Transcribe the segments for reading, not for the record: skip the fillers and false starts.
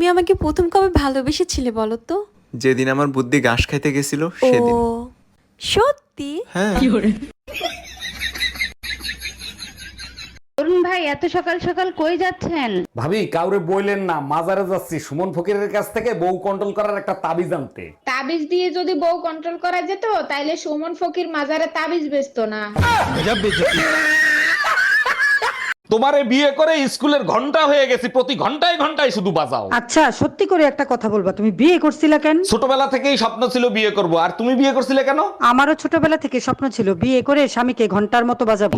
তুমি আমাকে প্রথম কবে ভালোবেসেছিলে বলো তো? যেদিন আমার বুদ্ধি ঘাস খাইতে গেছিল সেদিন। ও সত্যি? হ্যাঁ। অরুণ ভাই এত সকাল সকাল কই যাচ্ছেন? ভাবি কাউরে বইলেন না, মাজারে যাচ্ছি সুমন ফকিরের কাছ থেকে বউ কন্ট্রোল করার একটা তাবিজ আনতে। তাবিজ দিয়ে যদি বউ কন্ট্রোল করা যেত তাইলে সুমন ফকির মাজারে তাবিজ বেচতো না। তোমারে বিয়ে করে স্কুলের ঘন্টা হয়ে গেছি, প্রতি ঘন্টায় ঘন্টায় শুধু বাজাও। আচ্ছা সত্যি করে একটা কথা বলবা, তুমি বিয়ে করছিলা কেন? ছোটবেলা থেকেই স্বপ্ন ছিল বিয়ে করব, আর তুমি বিয়ে করছিলে কেন? আমারও ছোটবেলা থেকে স্বপ্ন ছিল বিয়ে করে স্বামীকে ঘন্টার মতো বাজাবো।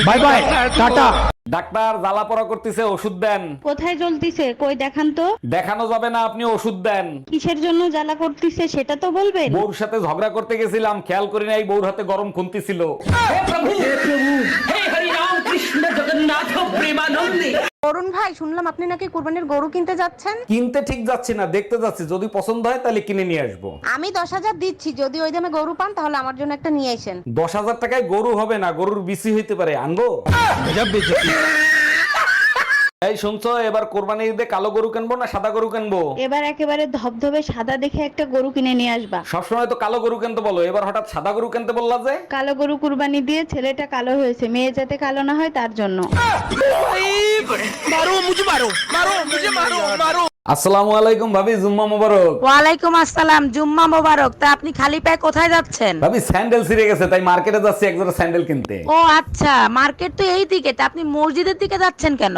Bye bye tata. ডাক্তার জ্বালা পড়া করতেছে, ওষুধ দেন। কোথায় জ্বলতিছে কই দেখান তো। দেখানো যাবে না, আপনি ওষুধ দেন। কিসের জন্য জ্বালা করতিছে সেটা তো বলবেন। বউর সাথে ঝগড়া করতে গেছিলাম, খেয়াল করি নাই বউর হাতে গরম খুন্তি ছিল। অরুণ ভাই শুনলাম আপনি নাকি কুরবানির গরু কিনতে যাচ্ছেন। কিনতে ঠিক যাচ্ছি না, দেখতে যাচ্ছি, যদি পছন্দ হয় তাহলে কিনে নিয়ে আসবো। আমি 10,000 দিচ্ছি, যদি ওই দামে গরু পান তাহলে আমার জন্য একটা নিয়ে আসেন। 10,000 টাকায় গরু হবে না, গরুর বিসি হইতে পারে, আনবো। এই শুনছো, এবার কোরবানি ঈদে কালো গরু কিনবো না সাদা গরু কিনবো? এবার একেবারে ধবধবে সাদা দেখে একটা গরু কিনে নিয়ে আসবা। সবসময় তো কালো গরু কিনতে বলো, এবার হঠাৎ সাদা গরু কিনতে বললা যে? কালো গরু কুরবানি দিয়ে ছেলেটা কালো হয়েছে, মেয়ে যাতে কালো না হয় তার জন্য। আসসালামু আলাইকুম ভাবি, জুম্মা মোবারক। ওয়ালাইকুম আসসালাম, জুম্মা মোবারক। তা আপনি খালি পায়ে কোথায় যাচ্ছেন? ভাবি স্যান্ডেল ছিঁড়ে গেছে, তাই মার্কেটে যাচ্ছি এক জোড়া স্যান্ডেল কিনতে। ও আচ্ছা, মার্কেট তো এই দিকে, তা আপনি মসজিদের দিকে যাচ্ছেন কেন?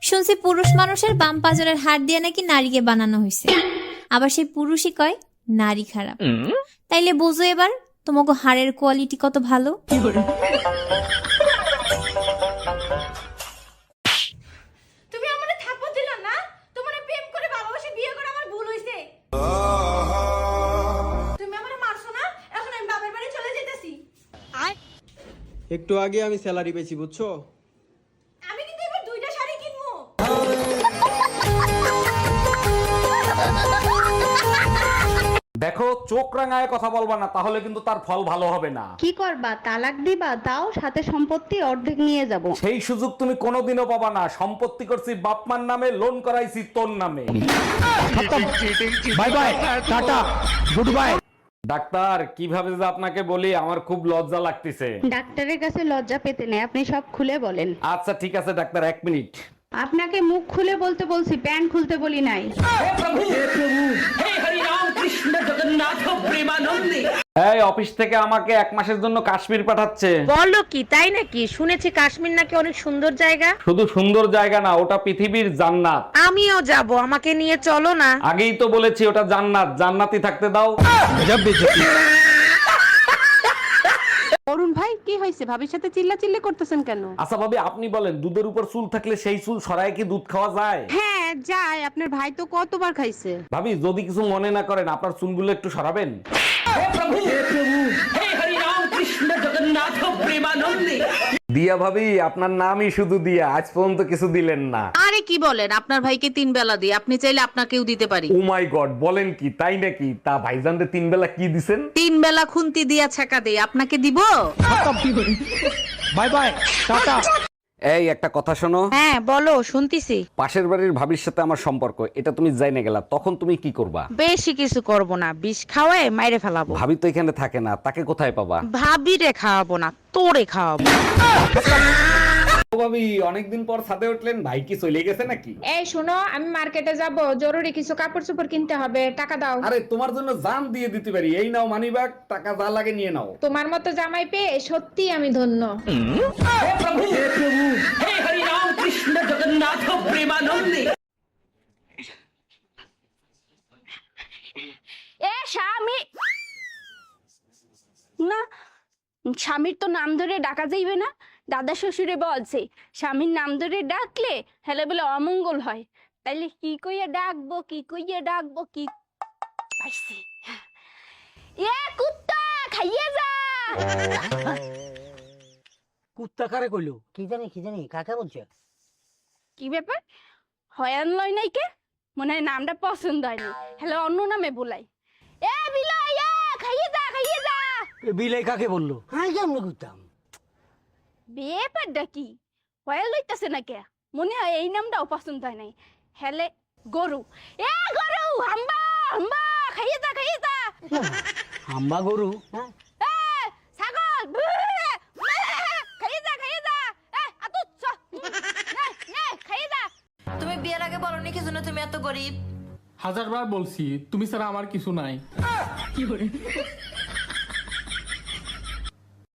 শুনছি পুরুষ মানুষের বাম পাজরের হাড় দিয়ে নাকি নারীকে বানানো হয়েছে, আবার সেই পুরুষই কয় নারী খারাপ। তাইলে বোঝো এবার তোমাকে হাড়ের কোয়ালিটি কত ভালো। তুমি আমারে থাপ্পড় দিলা না? তোমারে প্রেম করে ভালোবাসে বিয়ে করে আমার ভুল হইছে। তুমি আমারে মারছো না, এখন আমি বাবার বাড়ি চলে যাইতেছি। একটু আগে আমি স্যালারি পেয়েছি বুঝছো। আমি কিন্তু এবার 2টা শাড়ি কিনবো। দেখো চোখ রাঙায় কথা বলবা না, তাহলে কিন্তু তার ফল ভালো হবে না। কি করবা, তালাক দিবা? তাও সাথে সম্পত্তি অর্ধেক নিয়ে যাব। সেই সুযোগ তুমি কোনোদিনও পাবা না। সম্পত্তি করছি বাপমার নামে, লোন করাইছি তোর নামে। Bye bye tata good bye. Doctor কিভাবে যে আপনাকে বলি, আমার খুব লজ্জা লাগতেছে। ডাক্তারের কাছে লজ্জা পেতে নেই, আপনি সব খুলে বলেন। আচ্ছা ঠিক আছে ডাক্তার, 1 মিনিট। আপনাকে মুখ খুলে বলতে বলছি, প্যান্ট খুলতে বলি নাই। এই অফিস থেকে আমাকে 1 মাসের জন্য কাশ্মীর পাঠাচ্ছে। বলো কি, তাই নাকি? শুনেছি কাশ্মীর নাকি অনেক সুন্দর জায়গা। শুধু সুন্দর জায়গা না, ওটা পৃথিবীর জান্নাত। আমিও যাব, আমাকে নিয়ে চলো না। আগেই তো বলেছি ওটা জান্নাত, জান্নাতি থাকতে দাও। অরুণ ভাই কি হয়েছে, ভাবির সাথে চিল্লাচিল্লি করতেছেন কেন? আচ্ছা ভাবি আপনি বলেন, দুধের উপর চুল থাকলে সেই চুল সরায় কি দুধ খাওয়া যায়? হ্যাঁ যায়, আপনার ভাই তো কতবার খাইছে। ভাবি যদি কিছু মনে না করেন, আপনার চুলগুলো একটু সরাবেন। দিয়া ভাবি, আপনার নামই শুধু দিয়া, আজ পর্যন্ত কিছু দিলেন না। আরে কি বলেন, আপনার ভাইকে 3 বেলা দিই, আপনি চাইলে আপনাকেও দিতে পারি। ও মাই গড, বলেন কি, তাই নাকি? তা ভাইজানরে 3 বেলা কি দিছেন? 3 বেলা খুন্তি দিয়া ছাকা দেই, আপনাকে দিব? Bye bye tata. এই একটা কথা শোনো। হ্যাঁ বলো, শুনতিছি। পাশের বাড়ির ভাবির সাথে আমার সম্পর্ক, এটা তুমি জাইনে গেলা, তখন তুমি কি করবা? বেশি কিছু করব না, বিষ খাওয়ায় মাইরে ফেলাবো। ভাবি তো এখানে থাকে না, তাকে কোথায় পাবা? ভাবিরে খাওয়াবো না, তোরে খাওয়াবো। ও ভাবি, অনেকদিন পর ছাদে উঠলেন, ভাই কি চলে গেছে নাকি? এই শোনো, আমি মার্কেটে যাব, জরুরি কিছু কাপড় চোপড় কিনতে হবে, টাকা দাও। আরে তোমার জন্য জান দিয়ে দিতে পারি, এই নাও মানিব্যাগ, টাকা যা লাগে নিয়ে নাও। তোমার মতো জামাই পেয়ে সত্যি আমি ধন্য। এ স্বামী না, স্বামীর তো নাম ধরে ডাকা যাইবে না। দাদা শ্বশুরে বলছে স্বামীর নাম ধরে ডাকলে হেলে বলে অমঙ্গল হয়। তাইলে কি কইয়া ডাকবো, কি কইয়া ডাকবো, কি পাইছি। এ কুত্তা খাইয়ে যা। কুত্তা কারে কইলো? কি জানি কাকে বলছে? কি ব্যাপার, হয়ান লয় নাই কে? মনে হয় নামটা পছন্দ হয়নি, হেলে অন্য নামে বলাই। এ বিলাই, এ খাইয়ে যা, খাইয়ে যা। বিলাই কাকে বললো? হ্যাঁ কেমন করতাম? ব্যাপারটা কি হয়ে লইতাছে না কে? মনে হয় এই নামটাও পছন্দ হয় নাই। হেলে গরু, এ গরু হাম্বা হাম্বা, খাইয়ে যা খাইয়ে যা। হাম্বা গরু? এ ছাগল, খাইয়ে যা খাইয়ে যা। এ আতু চ, নে নে খাইয়ে যা। তুমি বিয়ের আগে বলনি কি জন্য তুমি এত গরিব? 1000 বার বলছি তুমি ছাড়া আমার কিছু নাই।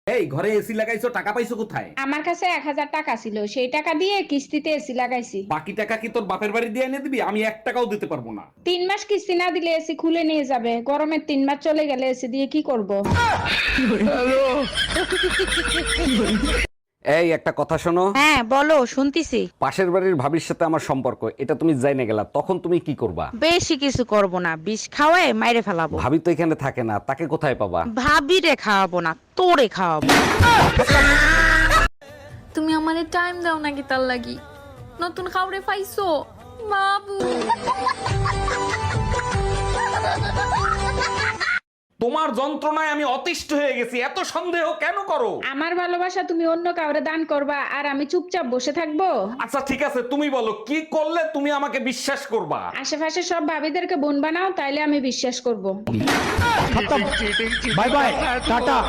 এই ঘরে এসি লাগাইছো, টাকা পাইছো কোথায়? আমার কাছে 1000 টাকা ছিল, সেই টাকা দিয়ে কিস্তিতে এসি লাগাইছি। বাকি টাকা কি তোর বাপের বাড়ি দিয়ে এনে দিবি? আমি 1 টাকাও দিতে পারবো না। 3 মাস কিস্তি না দিলে এসি খুলে নিয়ে যাবে। গরমের 3 মাস চলে গেলে এসি দিয়ে কি করব? এই একটা কথা শোনো। হ্যাঁ বলো, শুনতিছি। পাশের বাড়ির ভাবির সাথে আমার সম্পর্ক, এটা তুমি জাইনে গেলা, তখন তুমি কি করবা? বেশি কিছু করব না, বিষ খাওয়ায় মাইরে ফেলাবো। ভাবি তো এখানে থাকে না, তাকে কোথায় পাবা? ভাবিরে খাওয়াবো না, তোরে খাওয়াবো। তুমি আমারে টাইম দাও নাকি তার লাগি? নতুন খাওরে পাইছো বাবু? তোমার যন্ত্রণায় আমি অতিষ্ঠ হয়ে গেছি, এত সন্দেহ কেন করো? আমার ভালোবাসা তুমি অন্য কাউরে দান করবা আর আমি চুপচাপ বসে থাকবো? আচ্ছা ঠিক আছে, তুমি বলো কি করলে তুমি আমাকে বিশ্বাস করবা? আশেপাশে সব ভাবিদেরকে বোন বানাও, তাইলে আমি বিশ্বাস করব। Bye bye, tata.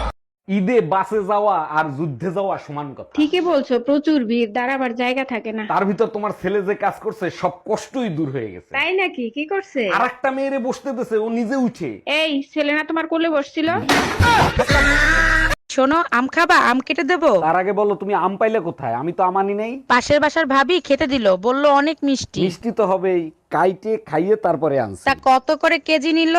ঈদে বাসে যাওয়া আর যুদ্ধে যাওয়া সমান কথা। ঠিকই বলছো, প্রচুর ভিড়, দাঁড়াবার জায়গা থাকে না। তার ভিতর তোমার ছেলে যে কাজ করছে সব কষ্টই দূর হয়ে গেছে। তাই নাকি? কি করছে? আর একটা মেয়েরে বসতে দিছে, ও নিজে উঠে। এই ছেলে না তোমার কোলে বসছিল? শোনো, আম খাবা? আম কেটে দেবো? তার আগে বলো তুমি আম পাইলে কোথায়? আমি তো আমানি নেই। পাশের বাসার ভাবি খেতে দিল, বললো অনেক মিষ্টি। মিষ্টি তো হবেই, কাইটে খাইয়ে তারপরে আনছি। তা কত করে কেজি নিল?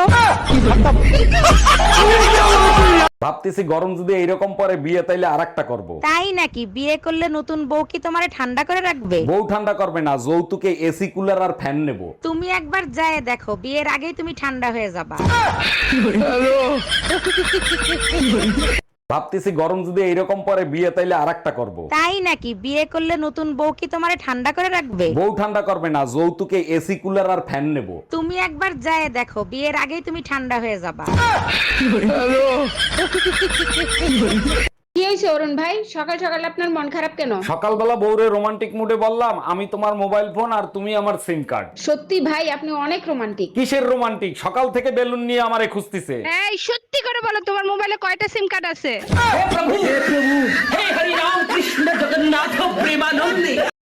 ভাবতেছি গরম যদি এইরকম পরে বিয়ে তাইলে আরেকটা করব। তাই নাকি? বিয়ে করলে নতুন বউ কি তোমারে ঠান্ডা করে রাখবে? বউ ঠান্ডা করবে না, যৌতুকে এসি কুলার আর ফ্যান নেব। তুমি একবার যায় দেখো, বিয়ের আগেই তুমি ঠান্ডা হয়ে যাবা। ভাবতেছি গরম যদি এইরকম পরে বিয়ে তাইলে আরেকটা করব। তাই নাকি? বিয়ে করলে নতুন বউ কি তোমারে ঠান্ডা করে রাখবে? বউ ঠান্ডা করবে না, যৌতুকে এসি কুলার আর ফ্যান নেব। তুমি একবার যায় দেখো, বিয়ের আগেই তুমি ঠান্ডা হয়ে যাবা। কি হয়েছে অরুণ ভাই, সকাল সকাল আপনার মন খারাপ কেন? সকালবেলা বউরে রোমান্টিক মুডে বললাম আমি তোমার মোবাইল ফোন আর তুমি আমার সিম কার্ড। সত্যি ভাই, আপনি অনেক রোমান্টিক। কিসের রোমান্টিক? সকাল থেকে বেলুন নিয়ে আমারে খুঁজতেছে। এই সত্যি করে বলো, তোমার মোবাইলে কয়টা সিম কার্ড আছে?